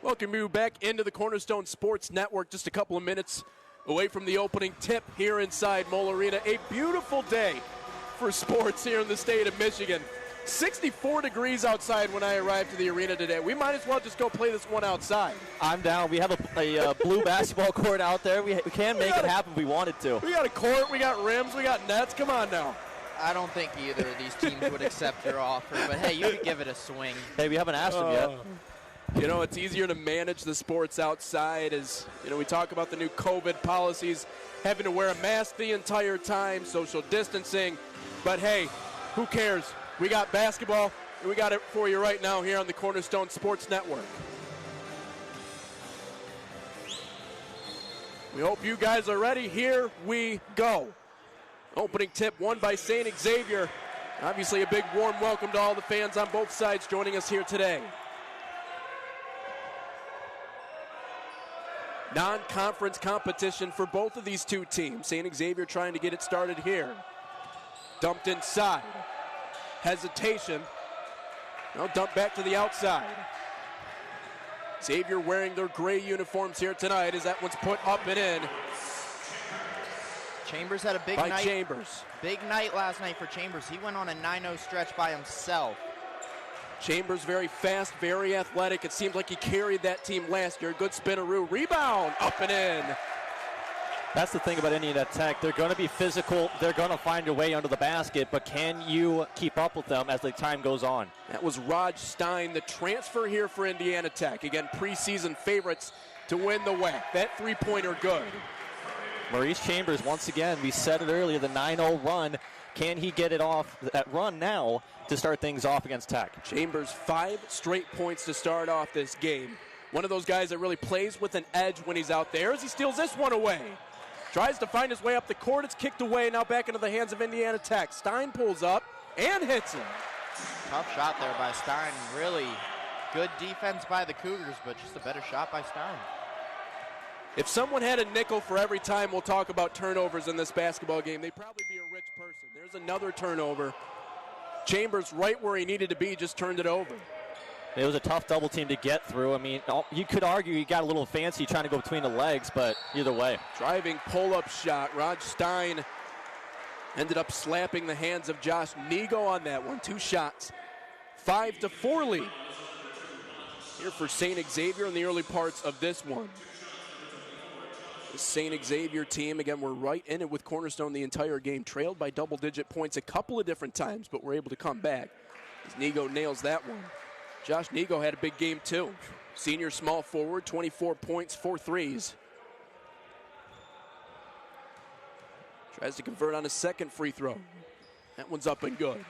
Welcome you back into the Cornerstone Sports Network. Just a couple of minutes away from the opening tip here inside Mole Arena. A beautiful day for sports here in the state of Michigan. 64 degrees outside when I arrived to the arena today. We might as well just go play this one outside. I'm down. We have a blue basketball court out there. We can make it happen if we wanted to. We got a court, we got rims, we got nets. Come on now. I don't think either of these teams would accept your offer, but hey, you could give it a swing. Hey, we haven't asked them yet. You know, it's easier to manage the sports outside as, we talk about the new COVID policies, having to wear a mask the entire time, social distancing. But hey, who cares? We got basketball, and we got it for you right now here on the Cornerstone Sports Network. We hope you guys are ready. Here we go. Opening tip won by St. Xavier. Obviously a big warm welcome to all the fans on both sides joining us here today. Non-conference competition for both of these two teams. St. Xavier trying to get it started here. Dumped inside. Hesitation. Now dumped back to the outside. Xavier wearing their gray uniforms here tonight as that one's put up and in. Chambers had a big by night. Chambers. Big night last night for Chambers. He went on a 9-0 stretch by himself. Chambers very fast, very athletic. It seems like he carried that team last year. Good spinaroo. Rebound. Up and in. That's the thing about Indiana Tech. They're going to be physical. They're going to find a way under the basket, but can you keep up with them as the time goes on? That was Raj Stein, the transfer here for Indiana Tech. Again, preseason favorites to win the WAC. That three-pointer good. Maurice Chambers, once again, we said it earlier, the 9-0 run. Can he get it off, that run now, to start things off against Tech? Chambers, 5 straight points to start off this game. One of those guys that really plays with an edge when he's out there as he steals this one away. Tries to find his way up the court. It's kicked away, now back into the hands of Indiana Tech. Stein pulls up and hits him. Tough shot there by Stein. Really good defense by the Cougars, but just a better shot by Stein. If someone had a nickel for every time we'll talk about turnovers in this basketball game, they'd probably be a rich person. There's another turnover. Chambers right where he needed to be, just turned it over. It was a tough double team to get through. I mean, you could argue he got a little fancy trying to go between the legs, but either way. Driving pull-up shot. Raj Stein ended up slapping the hands of Josh Nego on that one. 2 shots. 5-4 lead. Here for St. Xavier in the early parts of this one. The St. Xavier team, again, we're right in it with Cornerstone the entire game. Trailed by double-digit points a couple of different times, but we're able to come back as Nego nails that one. Josh Nego had a big game, too. Senior small forward, 24 points, 4 threes. Tries to convert on a second free throw. That one's up and good.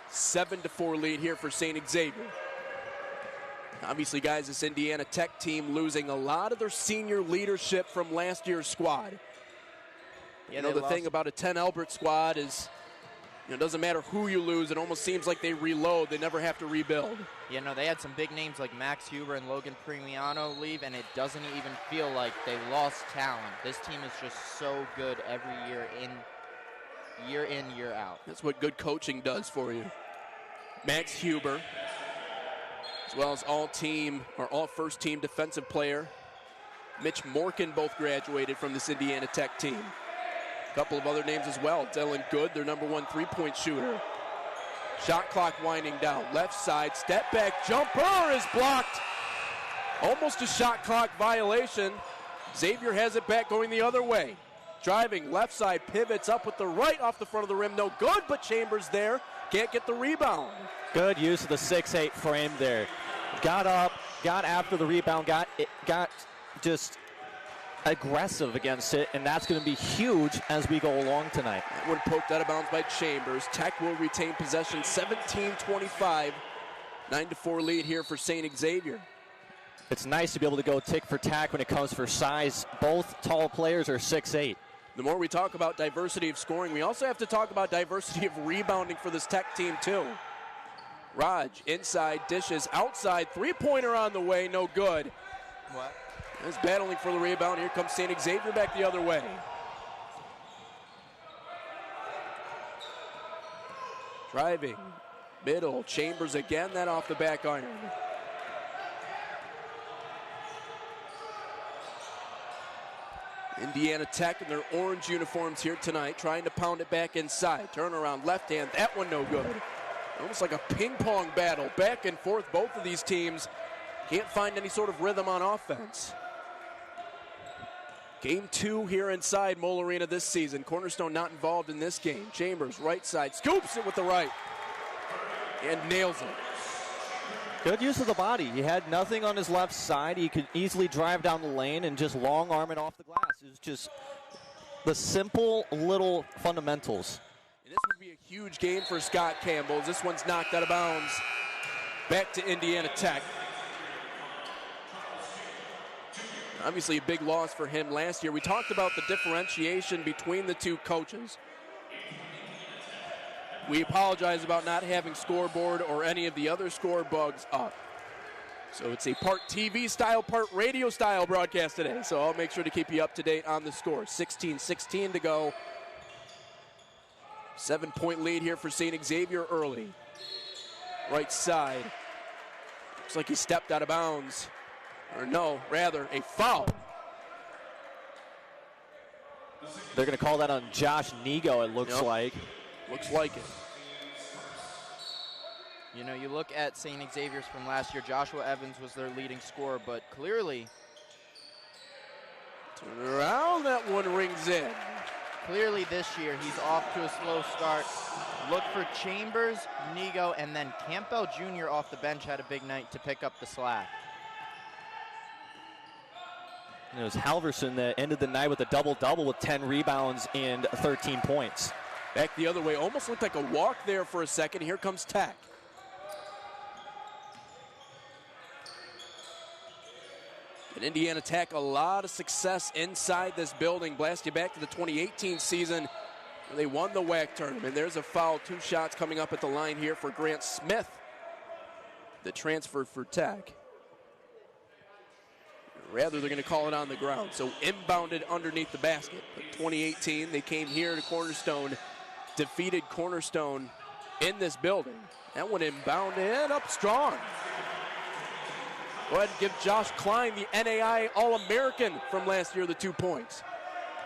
7-4 lead here for St. Xavier. Obviously, guys, this Indiana Tech team losing a lot of their senior leadership from last year's squad. Yeah, the thing about a 10 Albert squad is, it doesn't matter who you lose. It almost seems like they reload. They never have to rebuild. They had some big names like Max Huber and Logan Premiano leave, and it doesn't even feel like they lost talent. This team is just so good every year in, year out. That's what good coaching does for you. Max Huber, as well as all first-team defensive player. Mitch Morkin both graduated from this Indiana Tech team. A couple of other names as well. Dylan Good, their number 1 three-point shooter. Shot clock winding down. Left side, step back, jumper is blocked. Almost a shot clock violation. Xavier has it back going the other way. Driving, left side, pivots up with the right off the front of the rim. No good, but Chambers there. Can't get the rebound. Good use of the 6'8 frame there. Got up, got after the rebound, got just aggressive against it, and that's going to be huge as we go along tonight. That one poked out of bounds by Chambers. Tech will retain possession 17-25. 9-4 lead here for St. Xavier. It's nice to be able to go tick for tack when it comes for size. Both tall players are 6'8". The more we talk about diversity of scoring, we also have to talk about diversity of rebounding for this Tech team too. Raj, inside, dishes, outside, three-pointer on the way, no good. What? He's battling for the rebound. Here comes St. Xavier back the other way. Driving, middle, Chambers again, that off the back iron. Indiana Tech in their orange uniforms here tonight, trying to pound it back inside. Turnaround left hand, that one no good. Almost like a ping pong battle, back and forth. Both of these teams can't find any sort of rhythm on offense. Game 2 here inside Mole Arena this season. Cornerstone not involved in this game. Chambers, right side, scoops it with the right and nails it. Good use of the body. He had nothing on his left side. He could easily drive down the lane and just long arm it off the glass. It was just the simple little fundamentals. And this would be a huge game for Scott Campbell as this one's knocked out of bounds. Back to Indiana Tech. Obviously a big loss for him last year. We talked about the differentiation between the two coaches. We apologize about not having scoreboard or any of the other score bugs up. So it's a part TV style, part radio style broadcast today. So I'll make sure to keep you up to date on the score. 16-16 to go. 7-point lead here for St. Xavier early. Right side. Looks like he stepped out of bounds. Or no, rather a foul. They're going to call that on Josh Nego, it looks like. Looks like it. You know, you look at St. Xavier's from last year, Joshua Evans was their leading scorer, but clearly... Turn around, that one rings in. Clearly this year, he's off to a slow start. Look for Chambers, Nego, and then Campbell Jr. off the bench had a big night to pick up the slack. It was Halverson that ended the night with a double-double with 10 rebounds and 13 points. Back the other way, almost looked like a walk there for a second. Here comes Tech. And Indiana Tech, a lot of success inside this building. Blast you back to the 2018 season where they won the WAC tournament. There's a foul, 2 shots coming up at the line here for Grant Smith, the transfer for Tech. Rather, they're going to call it on the ground. So inbounded underneath the basket. But 2018, they came here to Cornerstone, defeated Cornerstone in this building. That one inbounded up strong. Go ahead and give Josh Klein, the NAIA All-American from last year, the 2 points.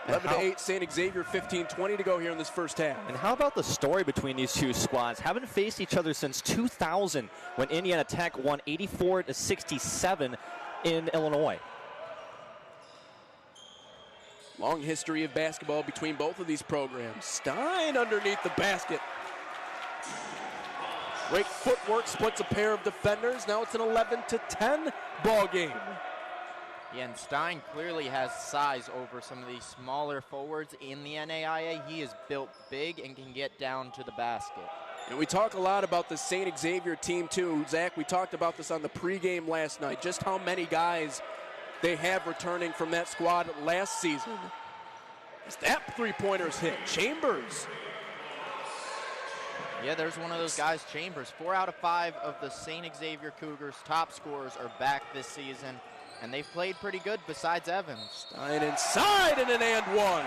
11-8, St. Xavier, 15-20 to go here in this first half. And how about the story between these two squads? Haven't faced each other since 2000 when Indiana Tech won 84-67 in Illinois. Long history of basketball between both of these programs. Stein underneath the basket. Great footwork, splits a pair of defenders. Now it's an 11-10 ball game. Yeah, and Stein clearly has size over some of these smaller forwards in the NAIA. He is built big and can get down to the basket. And we talk a lot about the St. Xavier team too. Zach, we talked about this on the pregame last night, just how many guys they have returning from that squad last season. As that three-pointer's hit, Chambers. Yeah, there's one of those guys, Chambers. 4 out of 5 of the St. Xavier Cougars' top scorers are back this season, and they've played pretty good besides Evans. Stein inside and an and one.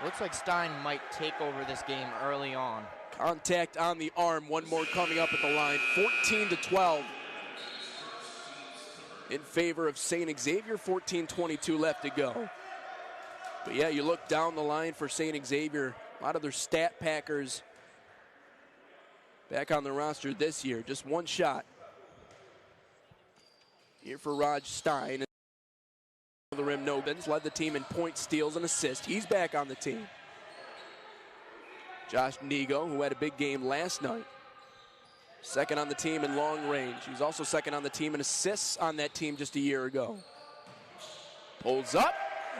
Looks like Stein might take over this game early on. Contact on the arm, one more coming up at the line, 14-12. In favor of St. Xavier, 14:22 left to go. But yeah, you look down the line for St. Xavier, a lot of their stat packers back on the roster this year. Just one shot here for Raj Stein. The rim, no bins, led the team in points, steals, and assists. He's back on the team. Josh Nego, who had a big game last night. Second on the team in long range. He was also second on the team in assists on that team just a year ago. Pulls up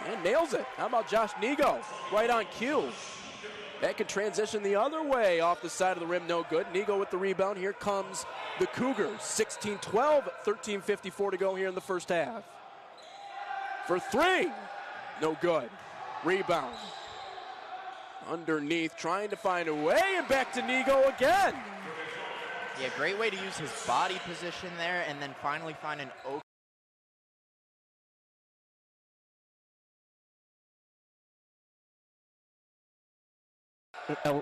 and nails it. How about Josh Nego? Right on cue. That could transition the other way off the side of the rim, no good. Nego with the rebound. Here comes the Cougars. 16-12, 13:54 to go here in the first half. For three, no good. Rebound. Underneath, trying to find a way, and back to Nego again. Yeah, great way to use his body position there and then finally find an open.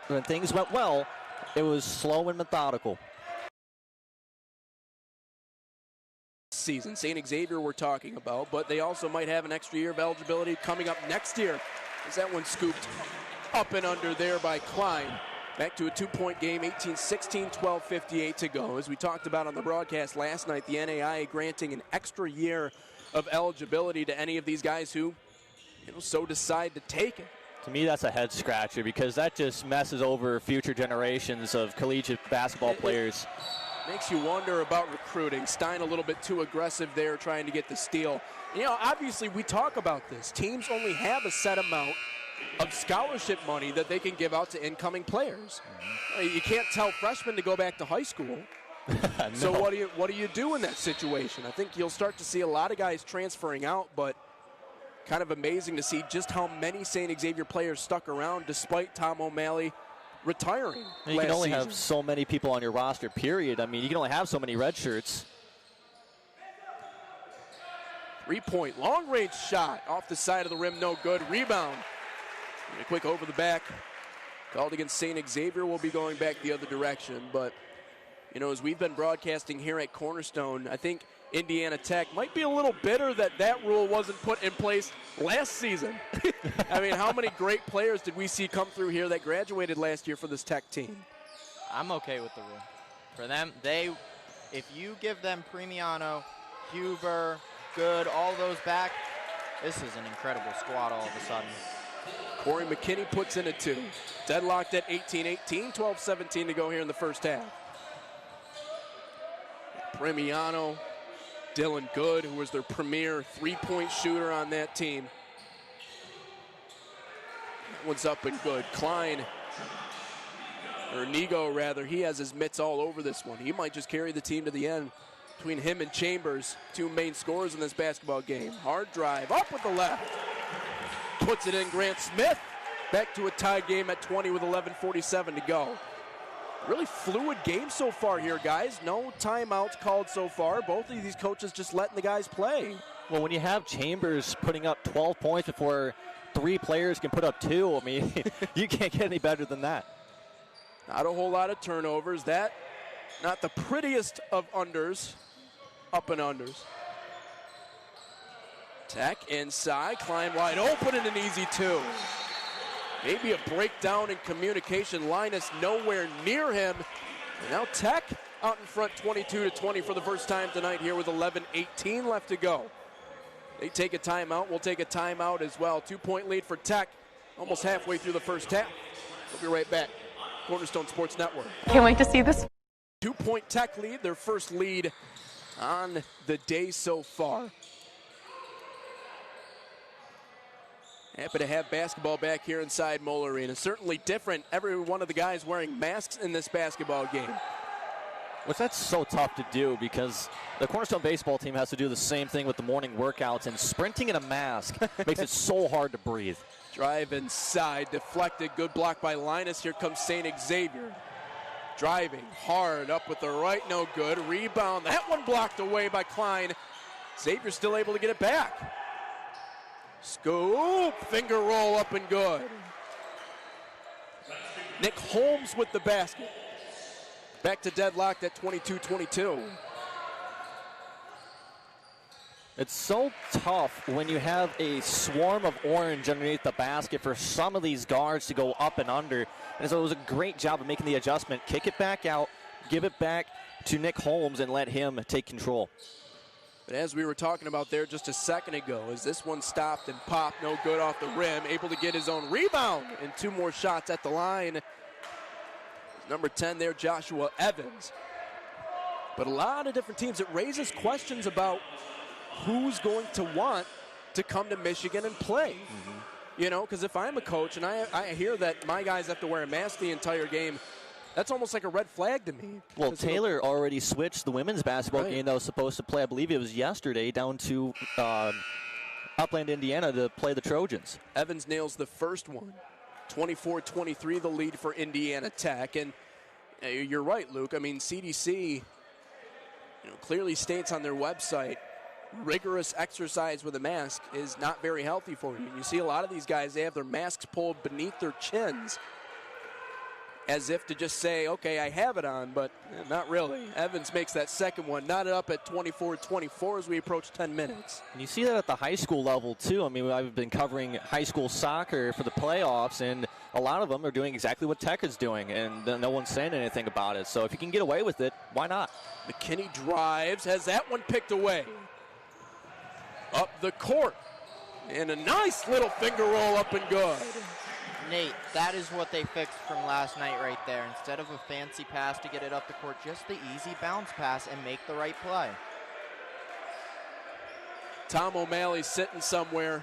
When things went well, it was slow and methodical. season. St. Xavier we're talking about, but they also might have an extra year of eligibility coming up next year. Is that one scooped up and under there by Klein? Back to a 2-point game, 18-16, 12:58 to go. As we talked about on the broadcast last night, the NAIA granting an extra year of eligibility to any of these guys who, so decide to take it. To me, that's a head scratcher because that just messes over future generations of collegiate basketball players. Makes you wonder about recruiting. Stein a little bit too aggressive there trying to get the steal. Obviously we talk about this. Teams only have a set amount of scholarship money that they can give out to incoming players. You can't tell freshmen to go back to high school. No. So what do you do in that situation? I think you'll start to see a lot of guys transferring out, but kind of amazing to see just how many St. Xavier players stuck around despite Tom O'Malley retiring. You can only have so many people on your roster, period. I mean, you can only have so many red shirts. 3-point long-range shot off the side of the rim, no good. Rebound. A quick over the back. Called against St. Xavier. Will be going back the other direction. But, as we've been broadcasting here at Cornerstone, I think Indiana Tech might be a little bitter that rule wasn't put in place last season. I mean, how many great players did we see come through here that graduated last year for this Tech team? I'm okay with the rule. For them, if you give them Premiano, Huber, Good, all those back, this is an incredible squad all of a sudden. Corey McKinney puts in a 2. Deadlocked at 18-18, 12-17 to go here in the first half. Premiano, Dylan Good, who was their premier 3-point shooter on that team. That one's up and good. Klein, or Nigo rather, he has his mitts all over this one. He might just carry the team to the end. Between him and Chambers, 2 main scorers in this basketball game. Hard drive, up with the left. Puts it in, Grant Smith. Back to a tied game at 20 with 11:47 to go. Really fluid game so far here, guys. No timeouts called so far. Both of these coaches just letting the guys play. Well, when you have Chambers putting up 12 points before 3 players can put up 2, I mean, you can't get any better than that. Not a whole lot of turnovers. That, not the prettiest of unders. Up and unders. Tech inside, Klein wide open and an easy 2. Maybe a breakdown in communication. Linus nowhere near him. And now Tech out in front 22-20 for the first time tonight here with 11:18 left to go. They take a timeout. We'll take a timeout as well. 2-point lead for Tech almost halfway through the first half. We'll be right back. Cornerstone Sports Network. Can't wait to see this. 2-point Tech lead, their first lead on the day so far. Happy to have basketball back here inside Moeller Arena. Certainly different. Every one of the guys wearing masks in this basketball game. Which that's so tough to do because the Cornerstone baseball team has to do the same thing with the morning workouts, and sprinting in a mask makes it so hard to breathe. Drive inside, deflected, good block by Linus. Here comes St. Xavier. Driving hard, up with the right, no good. Rebound, that one blocked away by Klein. Xavier still able to get it back. Scoop, finger roll up and good. Nick Holmes with the basket. Back to deadlocked at 22-22. It's so tough when you have a swarm of orange underneath the basket for some of these guards to go up and under. And so it was a great job of making the adjustment. Kick it back out, give it back to Nick Holmes, and let him take control. But as we were talking about there just a second ago, as this one stopped and popped, no good off the rim, able to get his own rebound and 2 more shots at the line. Number 10 there, Joshua Evans. But a lot of different teams, it raises questions about who's going to want to come to Michigan and play. You know, because if I'm a coach and I hear that my guys have to wear a mask the entire game, that's almost like a red flag to me. Well, Taylor already switched the women's basketball game that was supposed to play, I believe it was yesterday, down to Upland, Indiana to play the Trojans. Evans nails the first one. 24-23 the lead for Indiana Tech. And you're right, Luke. I mean, CDC clearly states on their website, rigorous exercise with a mask is not very healthy for you. You see a lot of these guys, they have their masks pulled beneath their chins. as if to just say, okay, I have it on, but not really. Evans makes that second one, knotted up at 24-24 as we approach 10 minutes. And you see that at the high school level, too. I mean, I've been covering high school soccer for the playoffs, and a lot of them are doing exactly what Tech is doing, and no one's saying anything about it. So if you can get away with it, why not? McKinney drives, has that one picked away. Up the court, and a nice little finger roll up and good. Nate, that is what they fixed from last night right there. Instead of a fancy pass to get it up the court, just the easy bounce pass and make the right play. Tom O'Malley's sitting somewhere,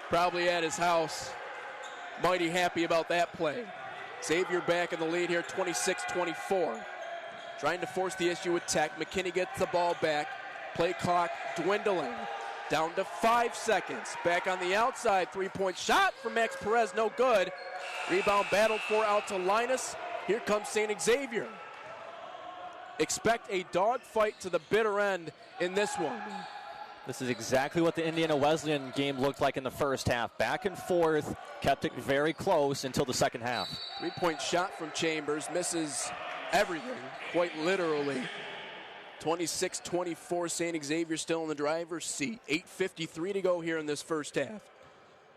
probably at his house, mighty happy about that play. Xavier back in the lead here, 26-24. Trying to force the issue with Tech. McKinney gets the ball back. Play clock dwindling. Down to 5 seconds. Back on the outside. Three-point shot from Max Perez. No good. Rebound battled for out to Linus. Here comes St. Xavier. Expect a dogfight to the bitter end in this one. This is exactly what the Indiana Wesleyan game looked like in the first half. Back and forth. Kept it very close until the second half. Three-point shot from Chambers. Misses everything, quite literally. 26-24, St. Xavier still in the driver's seat. 8:53 to go here in this first half.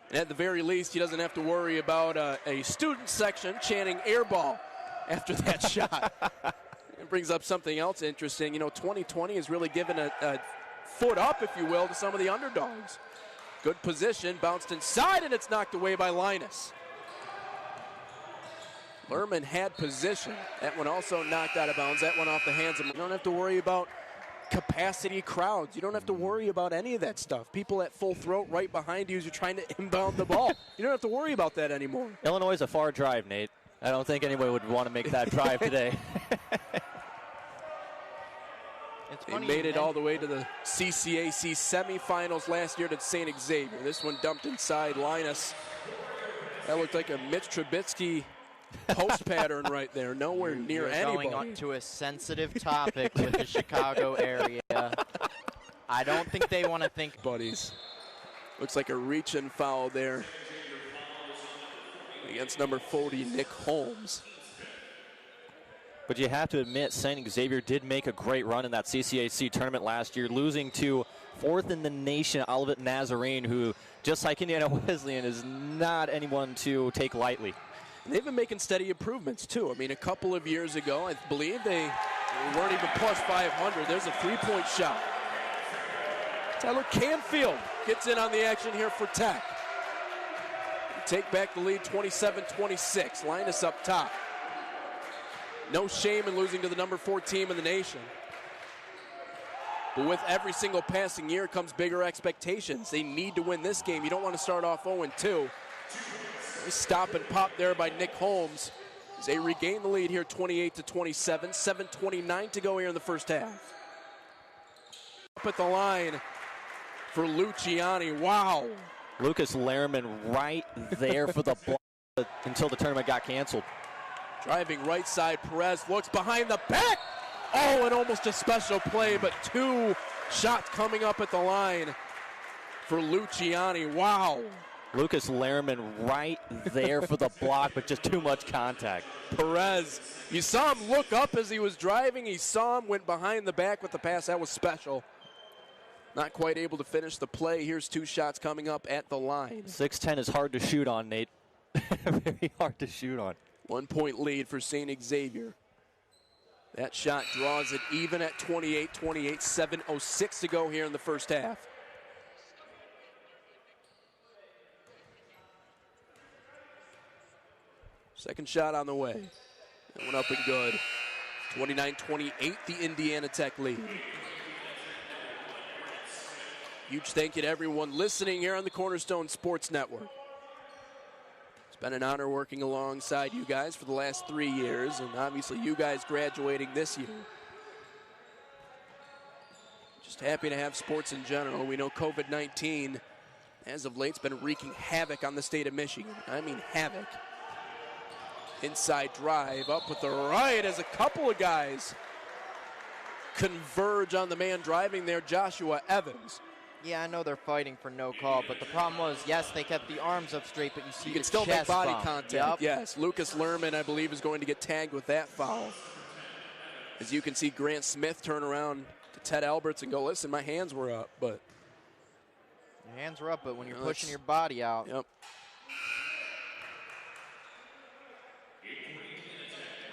And at the very least, he doesn't have to worry about a student section chanting air ball after that shot. It brings up something else interesting. You know, 2020 has really given a foot up, if you will, to some of the underdogs. Good position, bounced inside, and it's knocked away by Linus. Lerman had position. That one also knocked out of bounds. That one off the hands of him. You don't have to worry about capacity crowds. You don't have to worry about any of that stuff. People at full throat right behind you as you're trying to inbound the ball. You don't have to worry about that anymore. Illinois is a far drive, Nate. I don't think anyone would want to make that drive today. They made it all the way to the CCAC semifinals last year to St. Xavier. This one dumped inside Linus. That looked like a Mitch Trubisky post pattern right there. Nowhere near anybody. Going on to a sensitive topic with the Chicago area. I don't think they want to think. Buddies. Looks like a reach and foul there against number 40, Nick Holmes. But you have to admit, St. Xavier did make a great run in that CCAC tournament last year, losing to fourth in the nation, Olivet Nazarene, who, just like Indiana Wesleyan, is not anyone to take lightly. They've been making steady improvements, too. I mean, a couple of years ago, I believe they weren't even plus 500. There's a three-point shot. Tyler Canfield gets in on the action here for Tech. Take back the lead, 27-26. Linus up top. No shame in losing to the number 4 team in the nation. But with every single passing year comes bigger expectations. They need to win this game. You don't want to start off 0-2. Stop and pop there by Nick Holmes as they regain the lead here, 28-27. 7:29 to go here in the first half. Up at the line for Luciani. Wow. Lucas Lehrman right there for the block until the tournament got canceled. Driving right side, Perez looks behind the back. Oh, and almost a special play, but 2 shots coming up at the line for Luciani. Wow. Lucas Lehrman right there for the block, but just too much contact. Perez, you saw him look up as he was driving. He saw him, went behind the back with the pass. That was special. Not quite able to finish the play. Here's 2 shots coming up at the line. 6'10" is hard to shoot on, Nate. Very hard to shoot on. 1-point lead for St. Xavier. That shot draws it even at 28-28. 7:06 to go here in the first half. Second shot on the way. That one up and good. 29-28, the Indiana Tech lead. Huge thank you to everyone listening here on the Cornerstone Sports Network. It's been an honor working alongside you guys for the last 3 years, and obviously you guys graduating this year. Just happy to have sports in general. We know COVID-19, as of late, has been wreaking havoc on the state of Michigan. I mean havoc. Inside drive, up with the right as a couple of guys converge on the man driving there, Joshua Evans. Yeah, I know they're fighting for no call, but the problem was, yes, they kept the arms up straight, but you see you can still make chest body bump. contact. Yep. Yes, Lucas Lerman, I believe, is going to get tagged with that foul. As you can see, Grant Smith turn around to Ted Alberts and go, listen, my hands were up, but. Your hands were up, but when you're pushing your body out. Yep.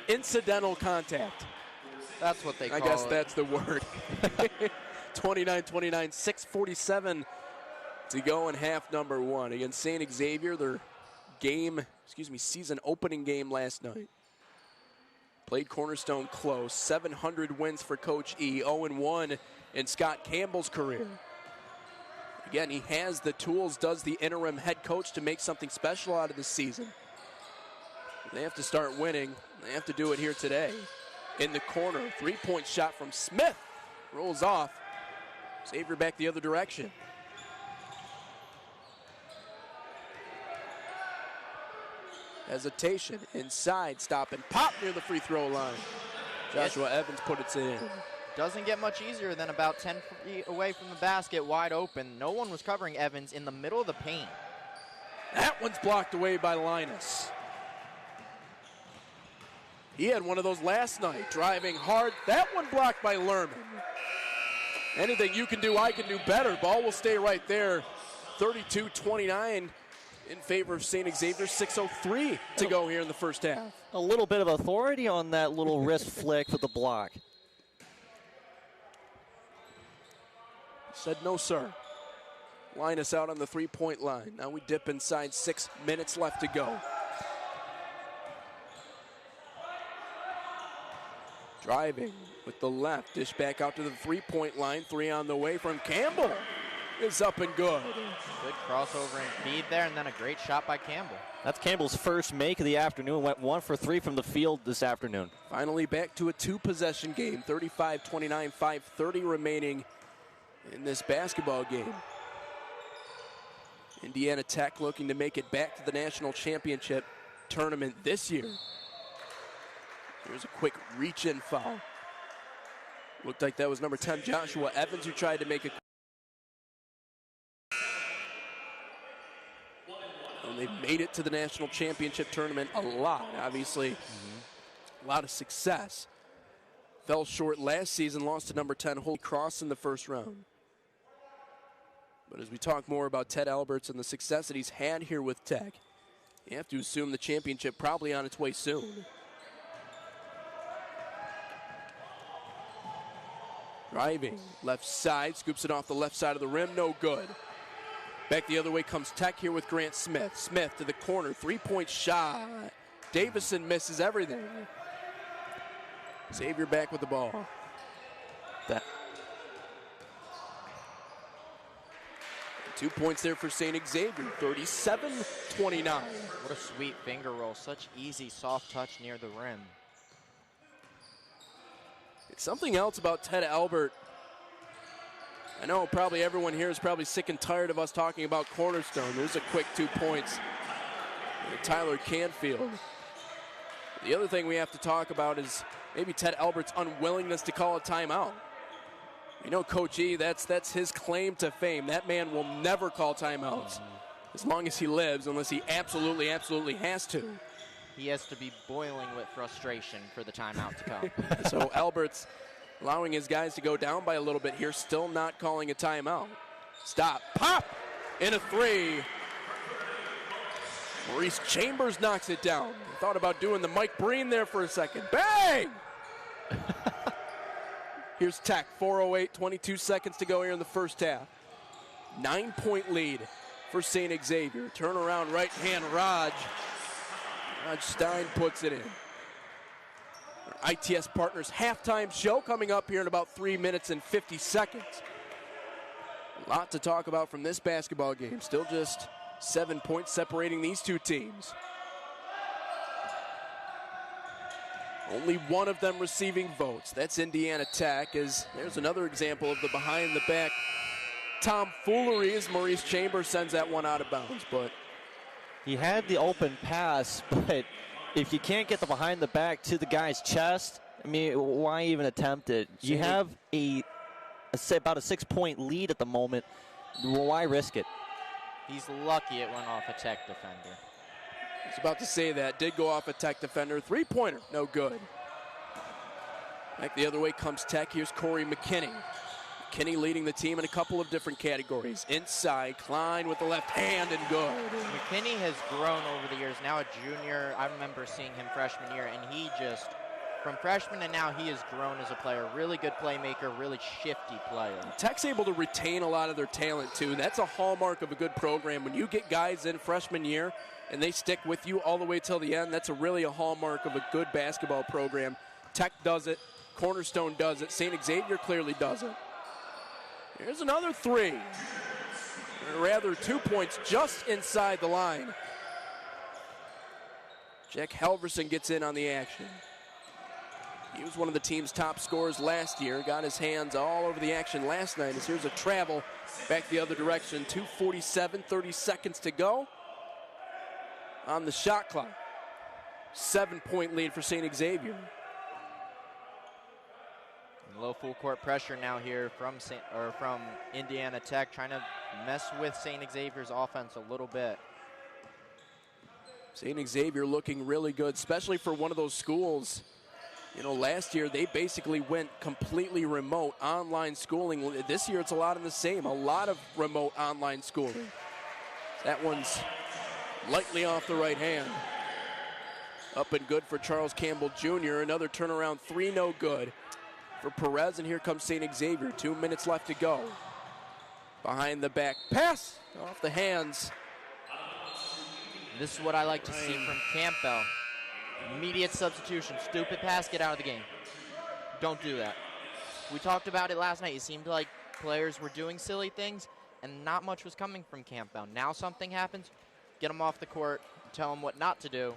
Incidental contact. That's what they call it. I guess that's the word. 29-29, 6:47 to go in half number one. Against St. Xavier, their season opening game last night. Played Cornerstone close. 700 wins for Coach E. 0-1 in Scott Campbell's career. Again, he has the tools, does the interim head coach, to make something special out of this season. They have to start winning. They have to do it here today. In the corner, three-point shot from Smith. Rolls off. Xavier back the other direction. Hesitation inside, stop and pop near the free throw line. Joshua Evans put it in. Doesn't get much easier than about 10 feet away from the basket, wide open. No one was covering Evans in the middle of the paint. That one's blocked away by Linus. He had one of those last night, driving hard. That one blocked by Lerman. Anything you can do, I can do better. Ball will stay right there. 32-29 in favor of St. Xavier. 6:03 to go here in the first half. A little bit of authority on that little wrist flick with the block. Said no, sir. Linus out on the three-point line. Now we dip inside, 6 minutes left to go. Driving with the left, dish back out to the three-point line. Three on the way from Campbell. Is up and good. Good crossover and feed there, and then a great shot by Campbell. That's Campbell's first make of the afternoon. Went 1 for 3 from the field this afternoon. Finally back to a two-possession game. 35-29, 5:30 remaining in this basketball game. Indiana Tech looking to make it back to the national championship tournament this year. Here's a quick reach-in foul. Looked like that was number 10, Joshua Evans, who tried to make a. And they've made it to the national championship tournament a lot, obviously. A lot of success. Fell short last season, lost to number 10, Holy Cross in the first round. But as we talk more about Ted Alberts and the success that he's had here with Tech, you have to assume the championship probably on its way soon. Driving, left side, scoops it off the left side of the rim, no good. Back the other way comes Tech here with Grant Smith. Smith to the corner, three-point shot. Davison misses everything. Xavier back with the ball. 2 points there for St. Xavier, 37-29. What a sweet finger roll, such easy, soft touch near the rim. It's something else about Ted Albert. I know probably everyone here is probably sick and tired of us talking about Cornerstone. There's a quick 2 points. Tyler Canfield. The other thing we have to talk about is maybe Ted Albert's unwillingness to call a timeout. You know, Coach E, that's his claim to fame. That man will never call timeouts as long as he lives, unless he absolutely, absolutely has to. He has to be boiling with frustration for the timeout to come. So Albert's allowing his guys to go down by a little bit here, still not calling a timeout. Stop, pop, and a three. Maurice Chambers knocks it down. Thought about doing the Mike Breen there for a second. Bang! Here's Tech, 4:08, 22 seconds to go here in the first half. 9-point lead for St. Xavier. Turnaround right hand, Raj Stein puts it in. Our ITS Partners halftime show coming up here in about 3 minutes and 50 seconds. A lot to talk about from this basketball game. Still just 7 points separating these two teams. Only one of them receiving votes. That's Indiana Tech. As there's another example of the behind-the-back tomfoolery as Maurice Chambers sends that one out of bounds. But he had the open pass, but if you can't get the behind-the-back to the guy's chest, I mean, why even attempt it? You have about a 6-point lead at the moment. Well, why risk it? He's lucky it went off a Tech defender. I was about to say that. Did go off a Tech defender. Three-pointer, no good. Back the other way comes Tech. Here's Corey McKinney. McKinney leading the team in a couple of different categories. Inside, Klein with the left hand and good. McKinney has grown over the years. Now a junior, I remember seeing him freshman year, and he just, from freshman to now, he has grown as a player. Really good playmaker, really shifty player. Tech's able to retain a lot of their talent, too. That's a hallmark of a good program. When you get guys in freshman year and they stick with you all the way till the end, that's really a hallmark of a good basketball program. Tech does it. Cornerstone does it. St. Xavier clearly does it. Here's another three. Or rather, 2 points just inside the line. Jack Halverson gets in on the action. He was one of the team's top scorers last year. Got his hands all over the action last night. As here's a travel back the other direction. 2:47, 30 seconds to go on the shot clock. 7-point lead for St. Xavier. Low full court pressure now here from Indiana Tech, trying to mess with St. Xavier's offense a little bit. St. Xavier looking really good, especially for one of those schools. You know, last year they basically went completely remote online schooling. This year it's a lot of the same, a lot of remote online schooling. That one's lightly off the right hand. Up and good for Charles Campbell Jr. Another turnaround three, no good for Perez, and here comes St. Xavier. 2 minutes left to go. Behind the back pass, off the hands. This is what I like to see from Campbell. Immediate substitution, stupid pass, get out of the game. Don't do that. We talked about it last night. It seemed like players were doing silly things, and not much was coming from Campbell. Now something happens, get them off the court, tell them what not to do.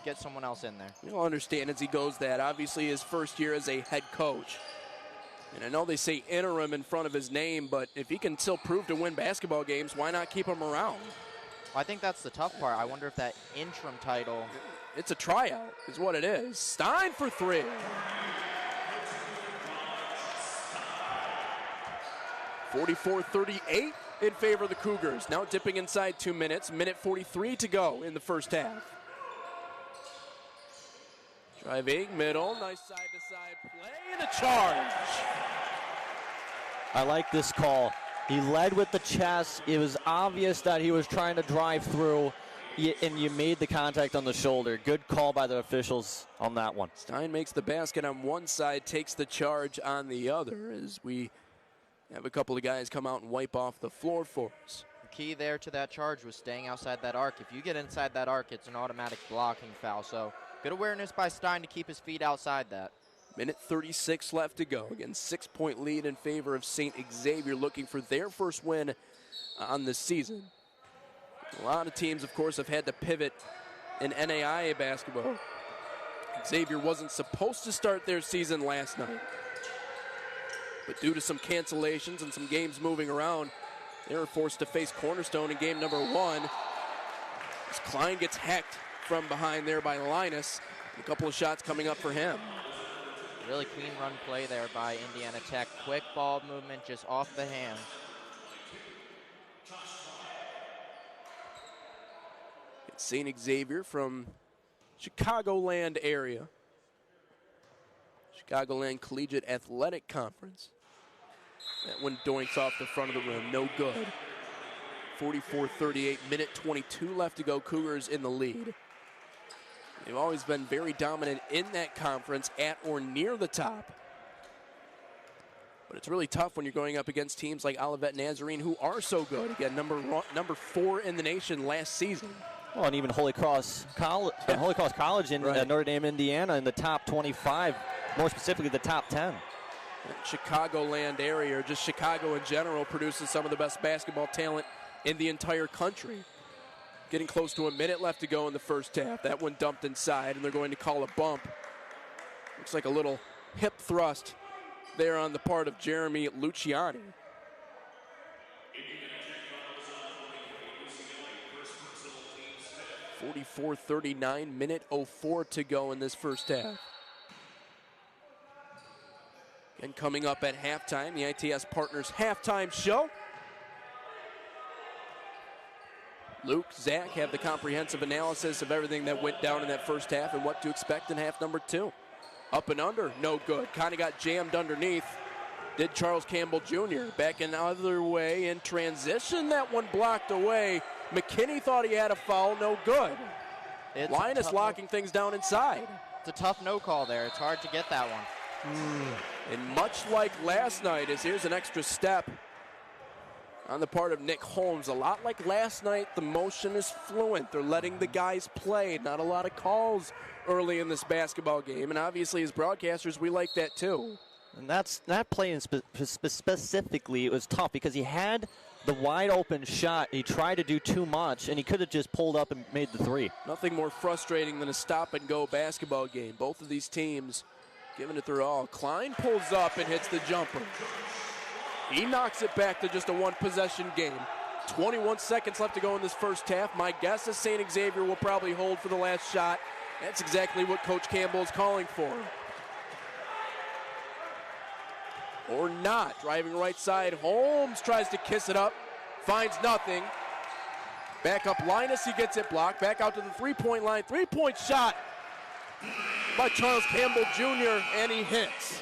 Get someone else in there. You'll understand as he goes that. Obviously his first year as a head coach. And I know they say interim in front of his name, but if he can still prove to win basketball games, why not keep him around? I think that's the tough part. I wonder if that interim title... It's a tryout is what it is. Stein for three. (44-38) in favor of the Cougars. Now dipping inside 2 minutes. Minute 43 to go in the first half. Driving, middle, nice side-to-side play, and a charge. I like this call. He led with the chest. It was obvious that he was trying to drive through, and you made the contact on the shoulder. Good call by the officials on that one. Stein makes the basket on one side, takes the charge on the other, as we have a couple of guys come out and wipe off the floor for us. The key there to that charge was staying outside that arc. If you get inside that arc, it's an automatic blocking foul. So good awareness by Stein to keep his feet outside that. Minute 36 left to go. Again, 6-point lead in favor of St. Xavier, looking for their first win on the season. A lot of teams, of course, have had to pivot in NAIA basketball. Xavier wasn't supposed to start their season last night, but due to some cancellations and some games moving around, they were forced to face Cornerstone in game number 1. As Klein gets hacked from behind there by Linus. A couple of shots coming up for him. Really clean run play there by Indiana Tech. Quick ball movement just off the hand. It's St. Xavier from Chicagoland area. Chicagoland Collegiate Athletic Conference. That one doinks off the front of the rim, no good. 44-38, minute 22 left to go. Cougars in the lead. They've always been very dominant in that conference, at or near the top. But it's really tough when you're going up against teams like Olivet Nazarene, who are so good. Again, number 4 in the nation last season. Well, and even Holy Cross College in Notre Dame, Indiana, in the top 25, more specifically the top 10. Chicagoland area, or just Chicago in general, produces some of the best basketball talent in the entire country. Getting close to a minute left to go in the first half. That one dumped inside, and they're going to call a bump. Looks like a little hip thrust there on the part of Jeremy Luciani. (44-39), minute 04 to go in this first half. And coming up at halftime, the ITS Partners halftime show. Luke, Zach have the comprehensive analysis of everything that went down in that first half and what to expect in half number 2. Up and under, no good. Kind of got jammed underneath. Did Charles Campbell Jr. Back another way in transition. That one blocked away. McKinney thought he had a foul, no good. Linus locking things down inside. It's a tough no call there. It's hard to get that one. And much like last night, as here's an extra step on the part of Nick Holmes. A lot like last night, the motion is fluent. They're letting the guys play. Not a lot of calls early in this basketball game. And obviously, as broadcasters, we like that too. And that play specifically, it was tough because he had the wide open shot. He tried to do too much, and he could have just pulled up and made the 3. Nothing more frustrating than a stop-and-go basketball game. Both of these teams giving it their all. Klein pulls up and hits the jumper. He knocks it back to just a one-possession game. 21 seconds left to go in this first half. My guess is St. Xavier will probably hold for the last shot. That's exactly what Coach Campbell is calling for. Or not. Driving right side. Holmes tries to kiss it up. Finds nothing. Back up Linus. He gets it blocked. Back out to the three-point line. Three-point shot by Charles Campbell Jr. And he hits.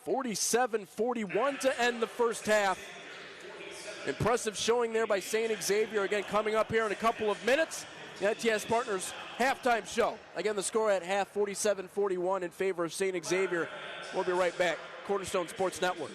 47-41 to end the first half. Impressive showing there by St. Xavier. Again, coming up here in a couple of minutes. The ITS Partners halftime show. Again, the score at half, 47-41 in favor of St. Xavier. We'll be right back. Cornerstone Sports Network.